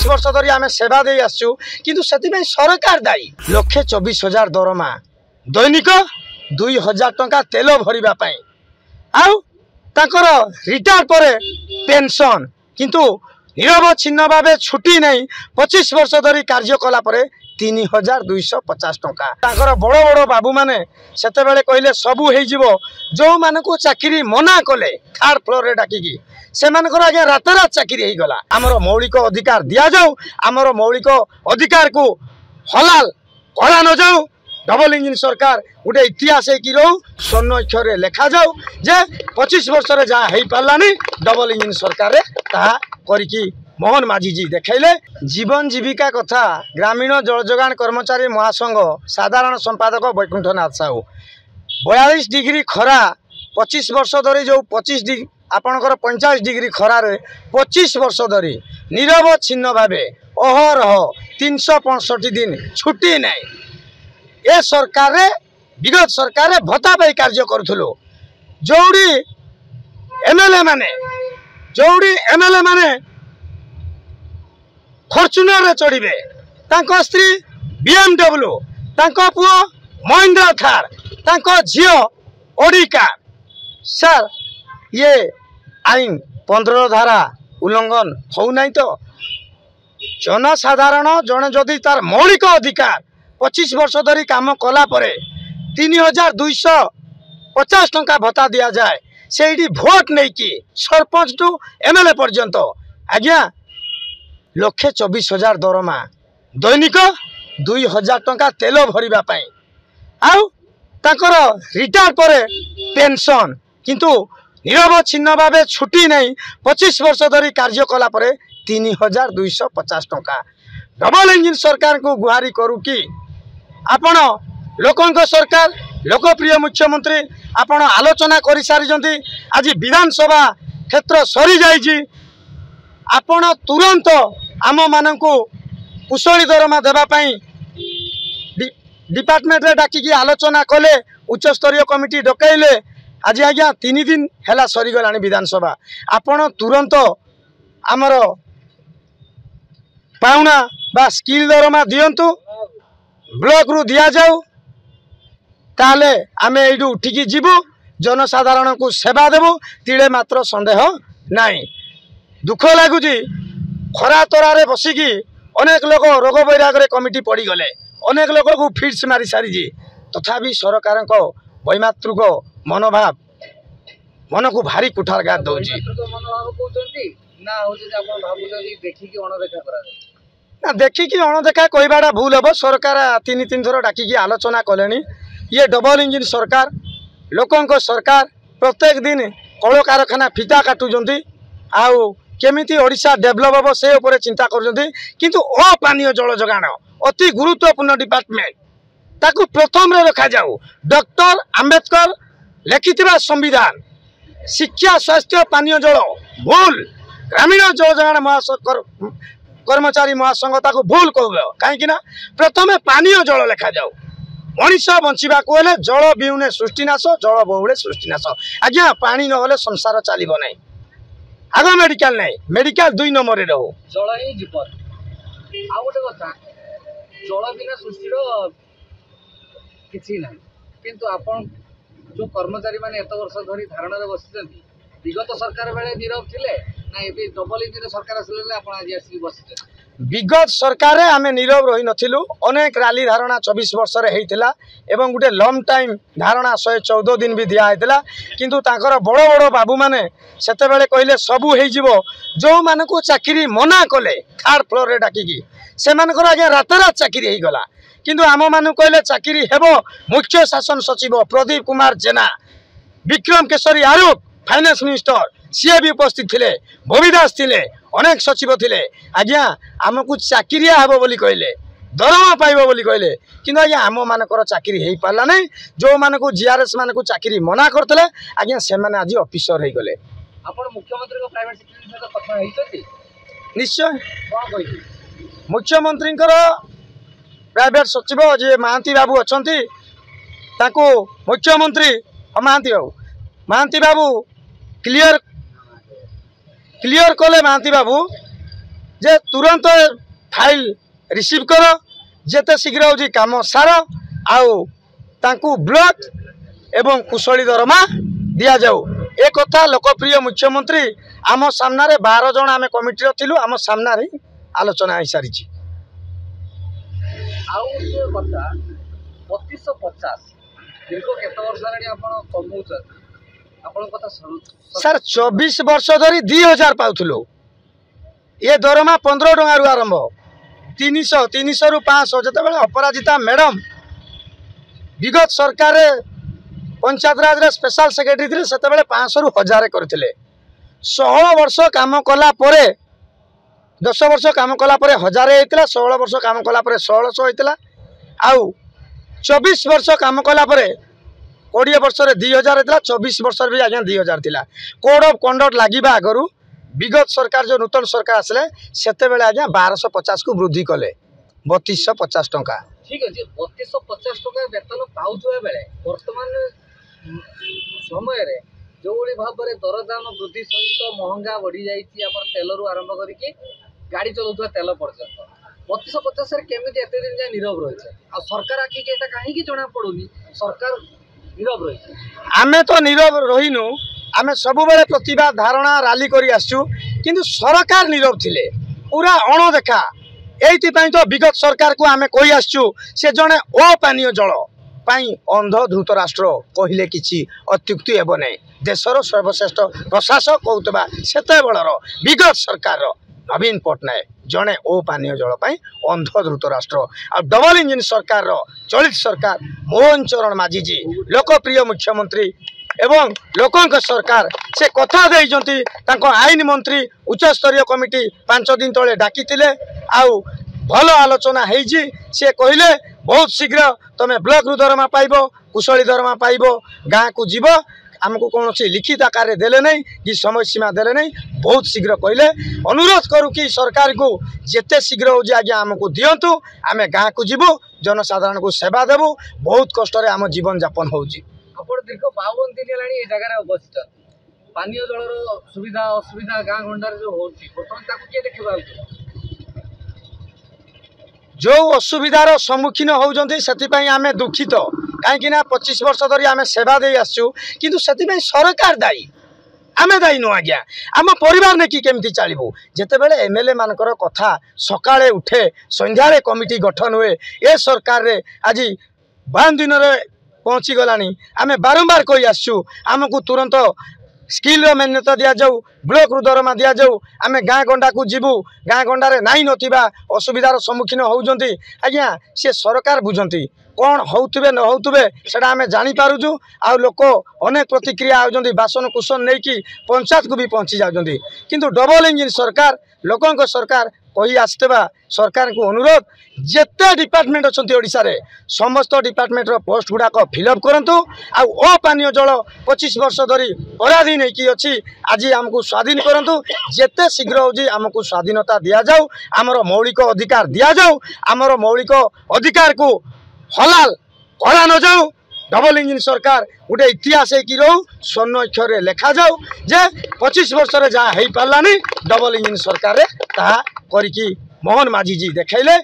25 वर्ष धरी आम सेवा दे आसु किंतु से सरकार दायी 1,24,000 दरमा दैनिक 2,000 टंका तेल भरिबा पई आउ ताकर रिटायर पर पेंशन किंतु निरवच्छिन्न भाव छुट्टी नहीं 25 वर्ष धरी कार्य कला परे 3,250 टंका ताकर बड़ बड़ बाबू माने सेते बेले कहले सबू हे जिवो जो मानको चाकरी मना कले थर्ड फ्लोर रे डाकिकी से मानकर आगे रातरात चाकरी हे गला हमर मौलिक अधिकार दिया जाऊ हमर मौलिक अधिकार को हलाल करा न जाऊ डबल इंजिन सरकार गोटे इतिहास कि रो स्वर्ण अक्षर लेखा जाऊ जे 25 वर्ष रे जा हे पालानी डबल इंजिन सरकार ता करिकी मोहन माझी जी देखले जीवन जीविका कथा ग्रामीण जल जोगान कर्मचारी महासंघ साधारण संपादक वैकुंठनाथ साहू 42 डिग्री खरा 25 वर्ष धरी जो 25 डिग्री आपणकर 45 डिग्री खरार 25 वर्ष धरी निरवच्छिन्न भावे अहरह 365 दिन छुट्टी नहीं ए सरकार विगत सरकार भत्ता पाई कार्य करुथलो जोड़ी एमएलए माने फॉर्च्यूनर रे चढ़िबे तांको स्त्री BMW तांको पुओ महिंद्रा थार तांको झियो ओडी कार सर ये आईन 15 धारा उल्लंघन हो नहीं तो जनसाधारण जने जदि तार मौलिक अधिकार 25 वर्ष धरी काम कला परे 3,250 टंका भत्ता दिया जाए से भोट नहीं कि सरपंच टू एमएलए पर्यंत आज्ञा 1,24,000 दरमा दैनिक 2,000 टंका तेल भरिबा पई आउ ताकर रिटायर पर पेंशन किंतु निरवच्छिन्न भाव छुट्टी नहीं 25 वर्ष धरी कार्य कला परे 3,250 टंका डबल इंजिन सरकार को गुहारी करू कि आपण लोकंक सरकार लोकप्रिय मुख्यमंत्री आपण आलोचना करि सारी आज विधानसभा क्षेत्र सरी जाइछि आपण तुरंत आम मानकु कुशली दरमा देबा पई डिपार्टमेंट रे डाकी आलोचना कले उच्च स्तरीय कमिटी डकैले आज आज्ञा 3 दिन हैला सरी गलानी विधानसभा आपण तुरंत आमर पाउना बा स्किल दरमा दियंतु ब्लॉक रु दिया जाऊ ताले आमे एडू उठिकी जीवु जनसाधारण को सेवा देबु तिले मात्र संदेह नहीं दुख लगुची खरा तरारे बसिकी अनेक लोग रोग वैराग कमिटी पड़ी गले अनेक लोग को फिट्स मारी सारी तथापि सरकार वैमातृक मनोभाव मन को भारी कुठारघात दौची ना देखिकी अणदेखा कहवाटा भूल हम सरकार 3 थर डाकिकी आलोचना कले ये डबल इंजिन सरकार लोकों सरकार प्रत्येक दिन कल कारखाना फिता काटुंट आउ केमिति ओडिशा डेभलप हम से उपर चिंता किंतु अपानीय जल जोगाण अति गुरुत्वपूर्ण डिपार्टमेंट ताकू प्रथम रे रखा जाऊ डॉक्टर आंबेडकर लिखिथिबा संविधान शिक्षा स्वास्थ्य पानीय जल भूल ग्रामीण जल जोगाण कर्मचारी महासंघ ताकू भूल कहू कहीं प्रथम पानीय जल लेखा जाऊ मनीष बंचवा हेले जल बिहुने सृष्टिनाश जल बहुले सृष्टिनाश आज्ञा पानी नहले संसार चलो ना आग मेडिकल नहीं मेडिकल 2 नंबर रे रहो जल ही जीवन आ गोटे कथा जल बिना सृष्टिर किसी ना किंतु आपण जो कर्मचारी माने एत वर्ष धरी धारणा रे बसिଛନ୍ତି विगत सरकार बेले नीरव थिले ना एबे डबल इंजिन सरकार आसले आपण आज आसी बसिଛନ୍ତି विगत सरकार आमे नीरव रही नथिलु अनेक रैली धारणा 24 वर्ष रे हेतिला एवं गुटे लॉन्ग टाइम धारणा 114 दिन भी दिया हेतिला किंतु ताकर बड़ बड़ बाबू माने सेते बेले कहले सबू हे जिवो जो मानको चाकरी मना कले थर्ड फ्लोर रे डाकिकी से मानकर आगे रातरात चाकरी हे गला किंतु आम मानु कहले चाकरी हेबो मुख्य शासन सचिव प्रदीप कुमार जेना विक्रम केशरी आरूप फाइनेंस मिनिस्टर सी भी उपस्थित थे भविदास थे अनेक सचिव थे आज्ञा आमको चाकरिया हे बोली कहले दरमा पाइब बोली कहले किंतु आज्ञा आम मानकर चाकरी हो पारा ना जो मानक जीआरएस मानक चाकरी मना करते आज्ञा से आज ऑफिसर हो गले मुख्यमंत्री प्राइवेट सेक्रेटरी कथा होइछथि निश्चय मुख्यमंत्री प्राइवेट सचिव जी महांती बाबू अच्छा मुख्यमंत्री महांती बाबू क्लियर कले महांती बाबू जे तुरंत फाइल रिसीव कर जेते शीघ्र हो काम सार आउ तांकू ब्लॉक एवं कुशली दरमा दिया जाऊ। ए कथा लोकप्रिय मुख्यमंत्री आम सामने 12 जन आम कमिटी थिलु आम सामने आलोचना हो सारी। आउ जो कथा 3250 दीर्घ केते वर्ष हेलानी आपण कमौछ आपण कथा सर 24 वर्ष धरी 2000 पाउथलो ये दरमा 15 टंका रु आरंभ 300 रु 500 जते बेले अपराजिता मैडम विगत सरकार पंचायत राज स्पेशल सेक्रेटरी थे से 500 रु 1000 करथिले 16 वर्ष काम कला परे 10 वर्ष काम कला परे 1000 हेतिला 16 वर्ष काम कला परे 1600 हेतिला आउ 24 वर्ष काम कला परे 20 वर्ष रे 2000 हेतिला 24 वर्ष भी आज्ञा 2000 थिला। कोड ऑफ कंडक्ट लागिबा आगरु विगत सरकार जो नूतन सरकार आसले सेते बेले आज्ञा 1250 को वृद्धि कले 3250 टंका। ठीक अछि 3250 टंका वेतन पाउथुआ बेले वर्तमान समय रे जोड़ी भाव में दरदाम वृद्धि सहित महंगा बढ़ी जाइए तेल रु आरंभ करके गाड़ी चलाउथुआ तेल पर्यंत 3250 केमिति एते दिन जाय नीरव रहिছে आ सरकार आखि के एटा काहे की जणा पडुनी सरकार नीरव रहिছে। आमे तो नीरव रहिनु आमे सब बेले प्रतिवाद धारणा रैली करी आसु किंतु सरकार नीरव थिले पूरा अणदेखा एइति पई तो विगत सरकार को आमे कहि आसु से जणे अपानीय जल पाई अंध धृतराष्ट्र कहले किछि अत्युक्ति हेब नै देशर सर्वश्रेष्ठ प्रशासक कहतबा सेते बेलर विगत सरकार नवीन पट्टनायक जड़े ओ पानीय जल पाई अंध धृतराष्ट्र आ डबल इंजिन सरकार चलित सरकार मोहन चरण माझी जी लोकप्रिय मुख्यमंत्री एवं लोकों सरकार से कथा देइजंती तांको आईन मंत्री उच्च स्तरीय कमिटी 5 दिन तले डाकी आउ भल आलोचना होइजी से कहले बहुत शीघ्र तमे ब्लॉक रु दरमा पाइबो कुशली दरमा पाइबो गाँ को जीव आमको कौन लिखित आकार देले नहीं कि समय सीमा देले नहीं बहुत शीघ्र कहले अनुरोध करू कि सरकार को जेते शीघ्र हो आज्ञा आमको दिंतु आम गाँ को जीवु जनसाधारण को सेवा देवु बहुत कष्ट आम जीवन यापन होउची। आपण दीर्घ 52 दिन हेलानी ए जगह अवस्थित पानीय जलर सुविधा असुविधा गाँ गंडार जो होउची बर्तमान ताकू के देखबा जो असुविधार सम्मुखीन होउजंती सेतिपई आमे दुखित कहीं 25 वर्ष धरी आमे सेवा दे आसु किंतु सेतिपई सरकार दायी आमे दायी नु आज्ञा आम परिवार ने कि केमती चलबू जेते बेले एमएलए मानकर कथा सकाळे उठे संध्यारे कमिटी गठन हुए ए सरकार रे आज 52 दिन रे पहुंची गलानी आमे बारंबार कहि आसु आमको तुरंत स्किल मान्यता दिया जाऊ ब्लॉक रु दरमा दिया जाऊ आमे गाँ गंडा को जीवु गाँ गंडारे नाई नथिबा असुविधार सम्मुखीन होउजंती आज्ञा से सरकार बुझंती कौन होउतबे न होउतबे सेटा आमे जानि पारुजु आ लोक अनेक प्रतिक्रिया आउजंती बासन कुशन नै कि पंचायत को भी पहुंची जाउजंती किंतु डबल इंजिन सरकार लोकों को सरकार कही आसतेबा सरकार को अनुरोध जेते डिपार्टमेंट अच्छी ओडिशा रे समस्त डिपार्टमेंट रो पोस्ट गुड़ाक फिलअप करंतु आ अपानीय जल 25 वर्ष धरी पराधीन होगी अच्छी आज आमको स्वाधीन करंतु जेते शीघ्र होजी आमको स्वाधीनता दिया जाऊ आमर मौलिक अधिकार दिया जाऊ आमर मौलिक अधिकार को हलाल करा न जाऊ डबल इंजिन सरकार गोटे इतिहास कि रहू स्वर्ण अक्षर लेखा जाऊ जे 25 वर्ष जहाँ हो पारानी डबल इंजिन सरकार ताहा करिकी मोहन माझी जी देखैले।